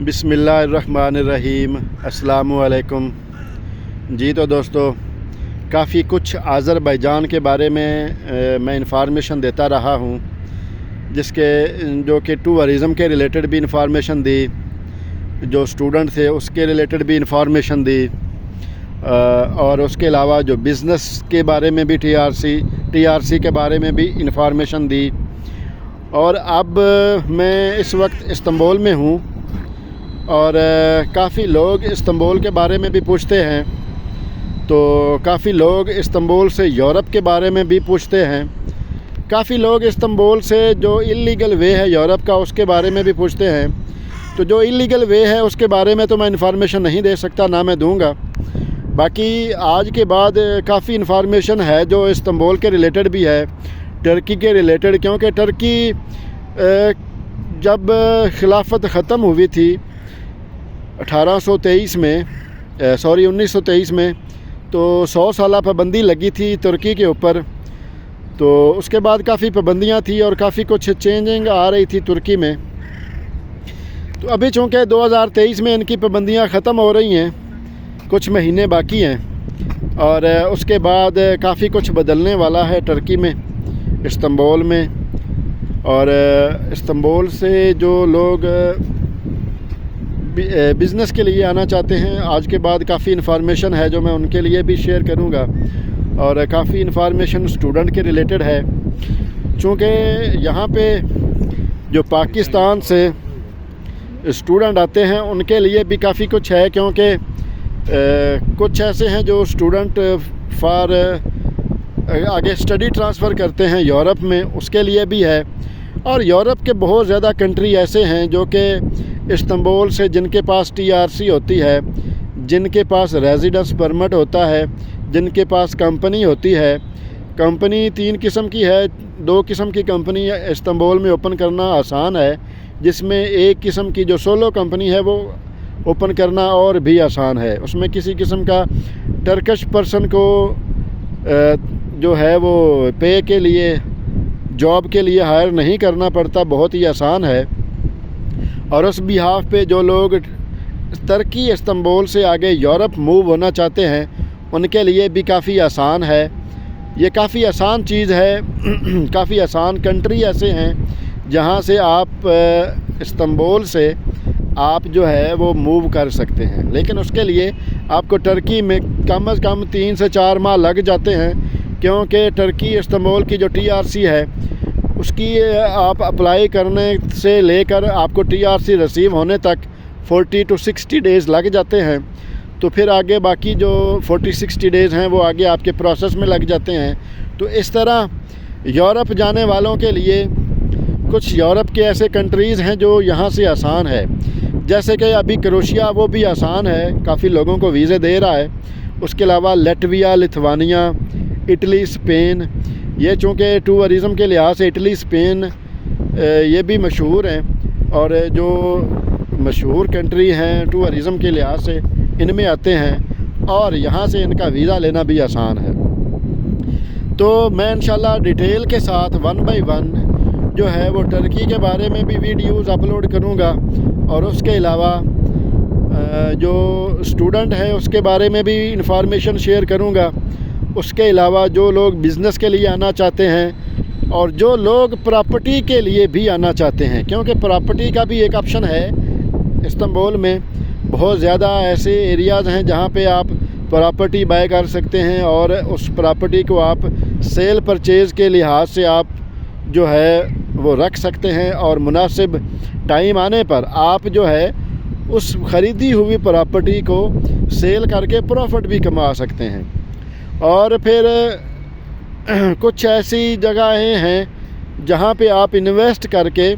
बिस्मिल्लाहिर्रहमानिर्रहीम। अस्सलामुअलैकुम। जी तो दोस्तों, काफ़ी कुछ आज़रबाईजान के बारे में मैं इंफॉर्मेशन देता रहा हूँ, जो कि टूरिज़म के रिलेटेड भी इंफॉर्मेशन दी, जो स्टूडेंट थे उसके रिलेटेड भी इंफॉर्मेशन दी, और उसके अलावा जो बिज़नेस के बारे में भी टीआरसी के बारे में भी इंफॉर्मेशन दी। और अब मैं इस वक्त इस्तांबुल में हूँ और काफ़ी लोग इस्तांबुल के बारे में भी पूछते हैं, तो काफ़ी लोग इस्तांबुल से यूरोप के बारे में भी पूछते हैं, काफ़ी लोग इस्तांबुल से जो इलीगल वे है यूरोप का उसके बारे में भी पूछते हैं। तो जो इलीगल वे है उसके बारे में तो मैं इन्फॉर्मेशन नहीं दे सकता, ना मैं दूंगा। बाकी आज के बाद काफ़ी इन्फॉर्मेशन है जो इस्तांबुल के रिलेटेड भी है, टर्की के रिलेटेड, क्योंकि टर्की जब खिलाफत ख़त्म हुई थी 1923 में, तो 100 साल पाबंदी लगी थी तुर्की के ऊपर। तो उसके बाद काफ़ी पाबंदियां थी और काफ़ी कुछ चेंजिंग आ रही थी तुर्की में। तो अभी चूँकि 2023 में इनकी पाबंदियां ख़त्म हो रही हैं, कुछ महीने बाकी हैं, और उसके बाद काफ़ी कुछ बदलने वाला है टर्की में, इस्तांबुल में। और इस्तांबुल से जो लोग बिज़नेस के लिए आना चाहते हैं, आज के बाद काफ़ी इन्फॉर्मेशन है जो मैं उनके लिए भी शेयर करूंगा, और काफ़ी इन्फॉर्मेशन स्टूडेंट के रिलेटेड है। चूँकि यहाँ पे जो पाकिस्तान से स्टूडेंट आते हैं उनके लिए भी काफ़ी कुछ है, क्योंकि कुछ ऐसे हैं जो स्टूडेंट आगे स्टडी ट्रांसफ़र करते हैं यूरोप में, उसके लिए भी है। और यूरोप के बहुत ज़्यादा कंट्री ऐसे हैं जो कि इस्तांबुल से, जिनके पास टीआरसी होती है, जिनके पास रेजिडेंस परमिट होता है, जिनके पास कंपनी होती है। कंपनी 3 किस्म की है, 2 किस्म की कंपनी इस्तांबुल में ओपन करना आसान है, जिसमें एक किस्म की जो सोलो कंपनी है वो ओपन करना और भी आसान है। उसमें किसी किस्म का टर्किश पर्सन को जो है वो पे के लिए, जॉब के लिए हायर नहीं करना पड़ता, बहुत ही आसान है। और उस बिहाफ पे जो लोग टर्की इस्तांबुल से आगे यूरोप मूव होना चाहते हैं उनके लिए भी काफ़ी आसान है। ये काफ़ी आसान चीज़ है। काफ़ी आसान कंट्री ऐसे हैं जहाँ से आप इस्तांबुल से आप जो है वो मूव कर सकते हैं, लेकिन उसके लिए आपको टर्की में कम से कम 3 से 4 माह लग जाते हैं, क्योंकि टर्की इस्तांबुल की जो टीआरसी है उसकी आप अप्लाई करने से लेकर आपको टीआरसी रिसीव होने तक 40 to 60 डेज़ लग जाते हैं। तो फिर आगे बाकी जो 40-60 डेज़ हैं वो आगे आपके प्रोसेस में लग जाते हैं। तो इस तरह यूरोप जाने वालों के लिए कुछ यूरोप के ऐसे कंट्रीज़ हैं जो यहाँ से आसान है, जैसे कि अभी क्रोशिया, वो भी आसान है, काफ़ी लोगों को वीज़े दे रहा है। उसके अलावा लटविया, लिथुआनिया, इटली, स्पेन, ये चूँकि टूरिज़म के लिहाज से इटली, स्पेन ये भी मशहूर हैं, और जो मशहूर कंट्री हैं टूरिज़म के लिहाज से इनमें आते हैं, और यहाँ से इनका वीज़ा लेना भी आसान है। तो मैं इंशाल्लाह डिटेल के साथ 1 by 1 जो है वो टर्की के बारे में भी वीडियोज़ अपलोड करूँगा, और उसके अलावा जो स्टूडेंट है उसके बारे में भी इंफॉर्मेशन शेयर करूँगा। उसके अलावा जो लोग बिज़नेस के लिए आना चाहते हैं और जो लोग प्रॉपर्टी के लिए भी आना चाहते हैं, क्योंकि प्रॉपर्टी का भी एक ऑप्शन है इस्तांबुल में। बहुत ज़्यादा ऐसे एरियाज़ हैं जहाँ पे आप प्रॉपर्टी बाय कर सकते हैं, और उस प्रॉपर्टी को आप सेल परचेज़ के लिहाज से आप जो है वो रख सकते हैं, और मुनासिब टाइम आने पर आप जो है उस ख़रीदी हुई प्रॉपर्टी को सेल करके प्रॉफिट भी कमा सकते हैं। और फिर कुछ ऐसी जगहें हैं जहाँ पे आप इन्वेस्ट करके,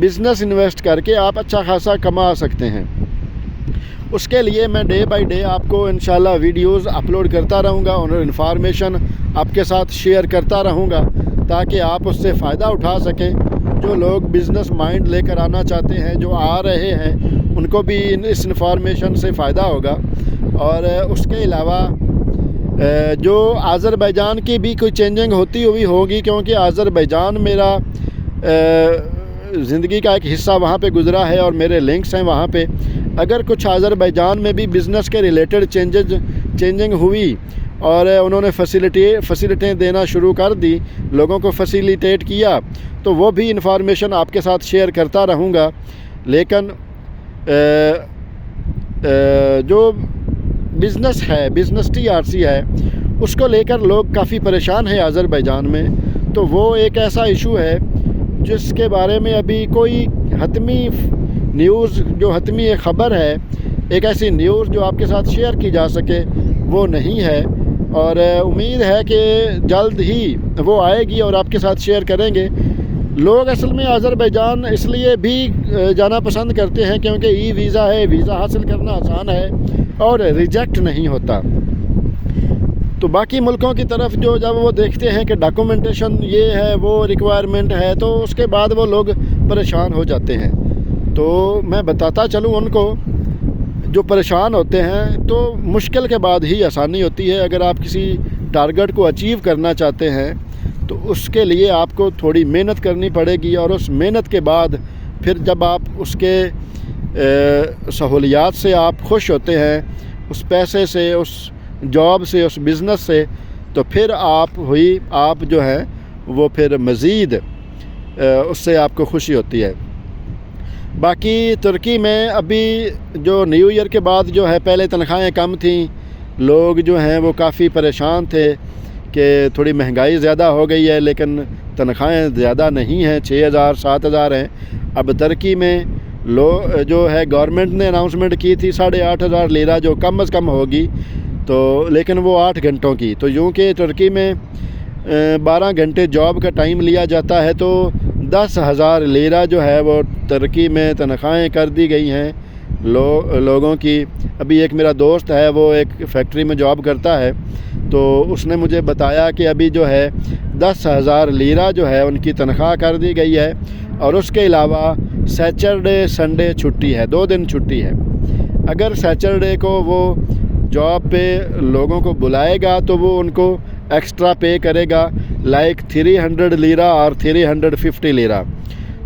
बिज़नेस इन्वेस्ट करके आप अच्छा खासा कमा सकते हैं। उसके लिए मैं डे बाय डे आपको इंशाल्लाह वीडियोज़ अपलोड करता रहूँगा और इन्फॉर्मेशन आपके साथ शेयर करता रहूँगा, ताकि आप उससे फ़ायदा उठा सकें। जो लोग बिज़नेस माइंड लेकर आना चाहते हैं, जो आ रहे हैं, उनको भी इस इन्फॉर्मेशन से फ़ायदा होगा। और उसके अलावा जो आज़रबाईजान की भी कोई चेंजिंग होती हुई होगी, क्योंकि आज़रबाईजान मेरा زندگی کا ایک حصہ وہاں پہ گزرا ہے اور میرے لنکس ہیں وہاں پہ. اگر کچھ آذربائیجان میں بھی بزنس کے ریلیٹڈ چینجنگ ہوئی اور انہوں نے فیسیلیٹیں دینا شروع کر دی، لوگوں کو فیسیلیٹیٹ کیا، تو وہ بھی انفارمیشن آپ کے ساتھ شیئر کرتا رہوں گا. لیکن جو بزنس ہے، بزنس TRC ہے، اس کو لے کر لوگ کافی پریشان ہیں آذربائیجان میں. تو وہ ایک ایسا ایشو ہے جس کے بارے میں ابھی کوئی حتمی نیوز، جو حتمی ایک خبر ہے، ایک ایسی نیوز جو آپ کے ساتھ شیئر کی جا سکے، وہ نہیں ہے. اور امید ہے کہ جلد ہی وہ آئے گی اور آپ کے ساتھ شیئر کریں گے. لوگ اصل میں آذربائیجان اس لیے بھی جانا پسند کرتے ہیں کیونکہ ای ویزا ہے، ویزا حاصل کرنا آسان ہے اور ریجیکٹ نہیں ہوتا. تو باقی ملکوں کی طرف جو جب وہ دیکھتے ہیں کہ ڈاکومنٹیشن یہ ہے، وہ ریکوائرمنٹ ہے، تو اس کے بعد وہ لوگ پریشان ہو جاتے ہیں. تو میں بتاتا چلوں ان کو، جو پریشان ہوتے ہیں، تو مشکل کے بعد ہی آسانی ہوتی ہے. اگر آپ کسی ٹارگٹ کو اچیو کرنا چاہتے ہیں تو اس کے لیے آپ کو تھوڑی محنت کرنی پڑے گی، اور اس محنت کے بعد پھر جب آپ اس کے سہولیات سے آپ خوش ہوتے ہیں، اس پیسے سے، اس جاب سے، اس بزنس سے، تو پھر آپ جو ہے وہ پھر مزید اس سے آپ کو خوشی ہوتی ہے. باقی ترکی میں ابھی جو نیو ایئر کے بعد جو ہے، پہلے تنخواہیں کم تھیں، لوگ جو ہیں وہ کافی پریشان تھے کہ تھوڑی مہنگائی زیادہ ہو گئی ہے، لیکن تنخواہیں زیادہ نہیں ہیں، 6,000 7,000 ہیں. اب ترکی میں جو ہے گورنمنٹ نے اناؤنسمنٹ کی تھی 8,500 لیرہ جو کم از کم ہوگی، تو لیکن وہ 8 گھنٹوں کی. تو یوں کہ ترکی میں 12 گھنٹے جاب کا ٹائم لیا جاتا ہے، تو 10,000 لیرہ جو ہے وہ ترکی میں تنخواہیں کر دی گئی ہیں لوگوں کی. ابھی ایک میرا دوست ہے، وہ ایک فیکٹری میں جاب کرتا ہے، تو اس نے مجھے بتایا کہ ابھی جو ہے 10,000 لیرہ جو ہے ان کی تنخواہ کر دی گئی ہے. اور اس کے علاوہ سیچرڈے سنڈے چھٹی ہے، 2 دن چھٹی ہے. اگر سیچرڈے کو وہ جاب پہ لوگوں کو بلائے گا تو وہ ان کو ایکسٹرا پے کرے گا، لائک 300 لیرہ اور 350 لیرہ.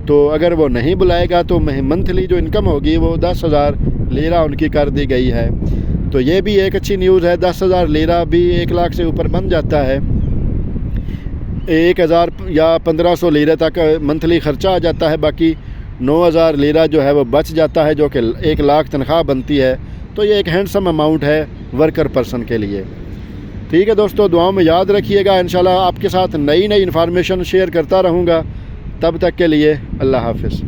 تو اگر وہ نہیں بلائے گا تو منتھلی جو انکم ہوگی وہ 10,000 لیرہ ان کی کر دی گئی ہے. تو یہ بھی ایک اچھی نیوز ہے. 10,000 لیرہ بھی 1 لاکھ سے اوپر بن جاتا ہے. 1,000 یا 1,500 لیرہ تک منتھلی خرچہ آ جاتا ہے، باقی 9,000 لیرہ جو ہے وہ بچ جاتا ہے، جو کہ 1 لاکھ تنخواہ بنتی ہے. تو یہ ایک ہینڈسم اماؤنٹ ہے ورکر پرسن کے لیے. ٹھیک ہے دوستو، دعاؤں میں یاد رکھیے گا. انشاءاللہ آپ کے ساتھ نئی انفارمیشن شیئر کرتا رہوں گا. تب تک کے لیے اللہ حافظ.